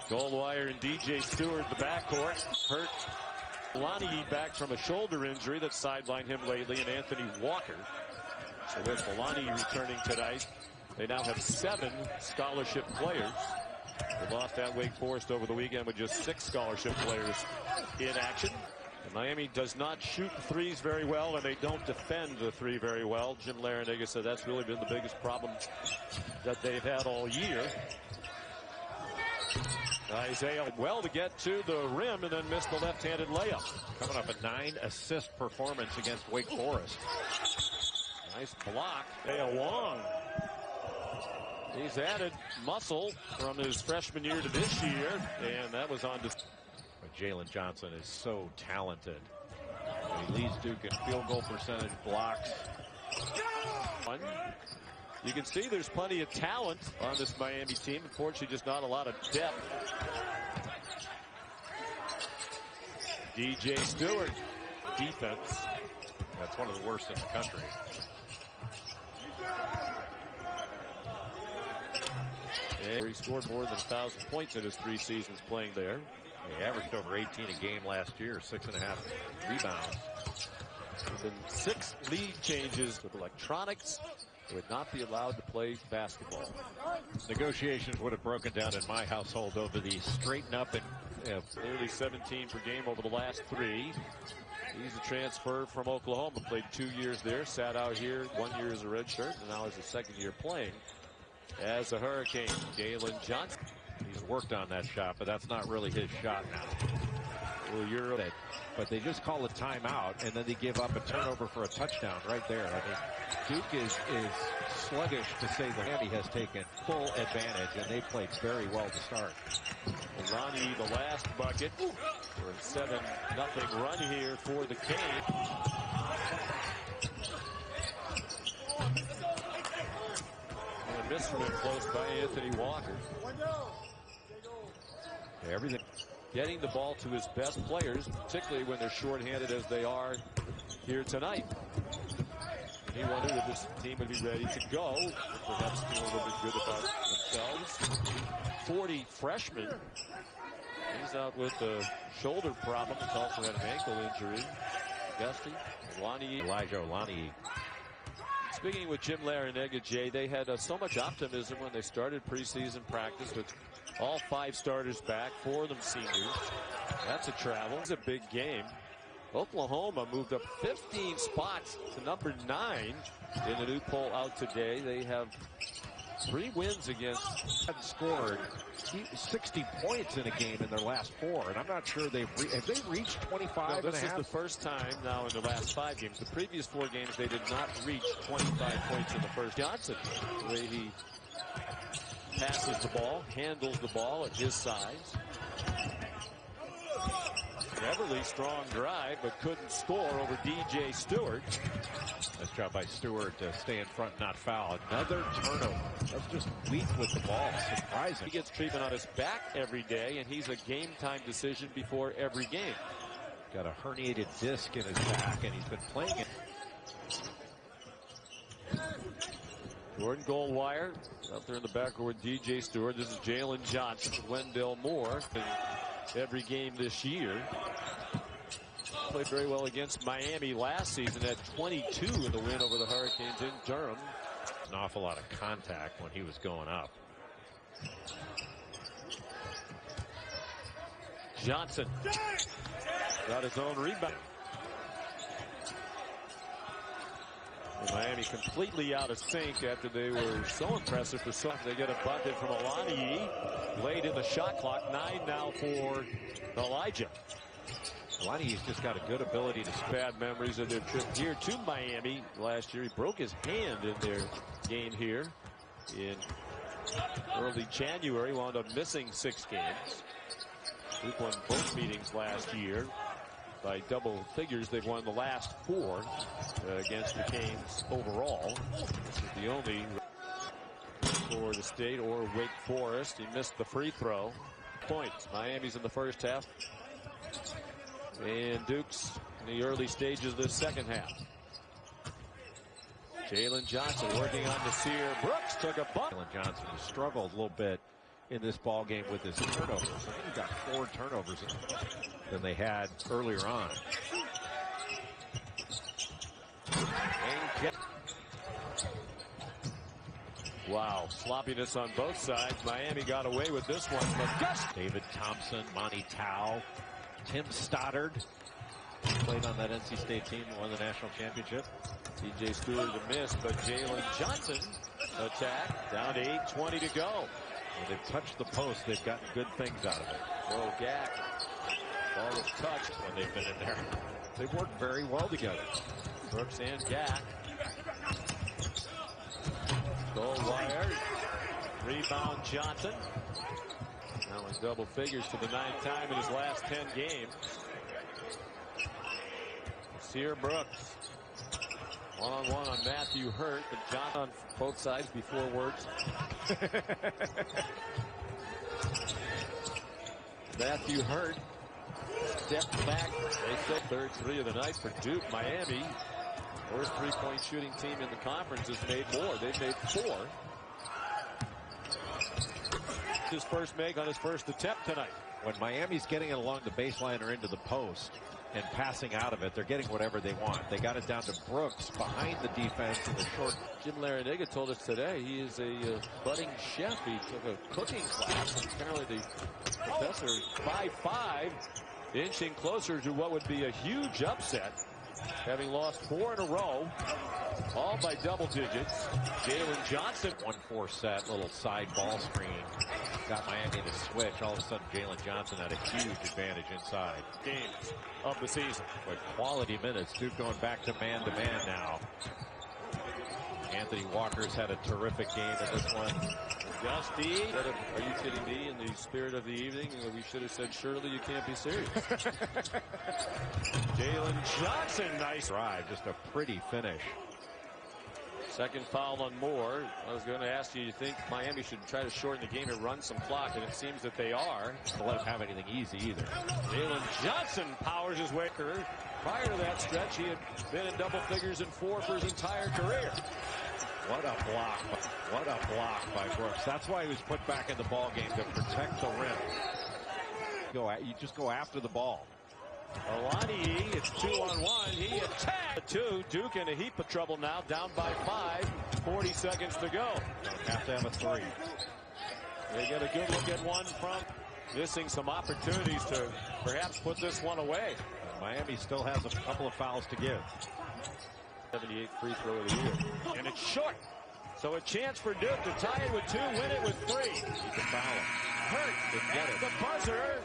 Goldwire and DJ Stewart in the backcourt. Hurt Lonnie back from a shoulder injury that sidelined him lately, and Anthony Walker. So with Lonnie returning tonight, they now have 7 scholarship players. They lost at Wake Forest over the weekend with just 6 scholarship players in action. And Miami does not shoot threes very well, and they don't defend the three very well. Jim Larrañaga said that's really been the biggest problem that they've had all year. Isaiah well to get to the rim and then missed the left-handed layup. Coming up a 9-assist performance against Wake Forest. Nice block. Isaiah Wong. He's added muscle from his freshman year to this year, and that was on display. Jalen Johnson is so talented. He leads Duke in field goal percentage, blocks. You can see there's plenty of talent on this Miami team. Unfortunately, just not a lot of depth. DJ Stewart. Defense. That's one of the worst in the country. He scored more than 1,000 points in his 3 seasons playing there. He averaged over 18 a game last year, 6.5 rebounds. There's been 6 lead changes with electronics. They would not be allowed to play basketball. Negotiations would have broken down in my household over the straighten up and nearly 17 per game over the last 3. He's a transfer from Oklahoma. Played 2 years there, sat out here 1 year as a redshirt, and now is his 2nd year playing as a Hurricane. Jalen Johnson. He's worked on that shot, but that's not really his shot now. Well, but they just call a timeout, and then they give up a turnover for a touchdown right there. I mean, Duke is sluggish, to say the Miami has taken full advantage, and they played very well to start. Ronnie, the last bucket for a 7-0 run here for the Canes. And a miss from him close by Anthony Walker. Everything. Getting the ball to his best players, particularly when they're shorthanded as they are here tonight. And he wondered if this team would be ready to go, perhaps feel a little bit good about themselves. 40 freshman. He's out with a shoulder problem. He's also had an ankle injury. Gusty, Elijah Olaniyi. Speaking with Jim Larrañaga, Jay, they had so much optimism when they started preseason practice with all 5 starters back, 4 of them seniors. That's a travel. It's a big game. Oklahoma moved up 15 spots to number 9 in the new poll out today. They have 3 wins against. Scored 60 points in a game in their last 4, and I'm not sure have they reached 25. No, this is the first time now in the last 5 games. The previous 4 games they did not reach 25 points in the first. Johnson, the way he passes the ball, handles the ball at his size. Everly, strong drive, but couldn't score over DJ Stewart. Nice job by Stewart to stay in front, not foul. Another turnover. That's just weak with the ball. Surprising. He gets treatment on his back every day, and he's a game-time decision before every game. Got a herniated disc in his back, and he's been playing it. Jordan Goldwire out there in the backcourt with DJ Stewart. This is Jalen Johnson, Wendell Moore. In every game this year. Played very well against Miami last season. Had 22 in the win over the Hurricanes in Durham. An awful lot of contact when he was going up. Johnson got his own rebound. Miami completely out of sync after they were so impressive for some. They get a bucket from Olaniyi late in the shot clock. 9 now for Elijah. Olaniyi's just got a good ability to bad memories of their trip here to Miami last year. He broke his hand in their game here in early January. Wound up missing 6 games. Duke won both meetings last year. By double figures, they've won the last 4 against the Canes overall. This is the only for the State or Wake Forest. He missed the free throw. Points. Miami's in the first half. And Duke's in the early stages of the second half. Jalen Johnson working on Nasir Brooks. Took a bunt. Jalen Johnson has struggled a little bit in this ball game with his turnovers. I think he got 4 turnovers than they had earlier on. Wow, sloppiness on both sides. Miami got away with this one. David Thompson, Monty Tao, Tim Stoddard played on that NC State team, won the national championship. DJ Stewart a miss, but Jalen Johnson attack down to 8:20 to go. When they've touched the post, they've gotten good things out of it. Oh, Gack. Ball was touched when they've been in there. They've worked very well together. Brooks and Gack. Goldwire. Rebound Johnson. Now in double figures for the 9th time in his last 10 games. Sear Brooks. One-on-one on Matthew Hurt, but John on both sides before words. Matthew Hurt stepped back. They said third 3 of the night for Duke. Miami, worst 3-point shooting team in the conference, has made more. They've made 4. His first make on his first attempt tonight. When Miami's getting it along the baseline or into the post and passing out of it, they're getting whatever they want. They got it down to Brooks behind the defense in the short. Jim Larinaga told us today he is a budding chef. He took a cooking class, and apparently the professor 5'5", inching closer to what would be a huge upset, having lost 4 in a row, all by double digits. Jalen Johnson. 1-4 set, little side ball screen. Got Miami to switch. All of a sudden, Jalen Johnson had a huge advantage inside. Games of the season. But quality minutes. Duke going back to man now. Anthony Walker's had a terrific game in this one. Dusty. Are you kidding me? In the spirit of the evening, we should have said, surely you can't be serious. Jalen Johnson, nice drive. Just a pretty finish. Second foul on Moore. I was going to ask you think Miami should try to shorten the game and run some clock, and it seems that they are. Don't let him have anything easy either. Jalen Johnson powers his way. Prior to that stretch, he had been in double figures in 4 for his entire career. What a block. What a block by Brooks. That's why he was put back in the ball game, to protect the rim. You just go after the ball. Alani, it's 2-on-1. He attacked 2. Duke in a heap of trouble now, down by 5. 40 seconds to go. Don't have to have a 3. They get a good look at one from missing some opportunities to perhaps put this one away. Miami still has a couple of fouls to give. 78th free throw of the year. And it's short. So a chance for Duke to tie it with 2, win it with 3. He can foul him. Hurt at the buzzer.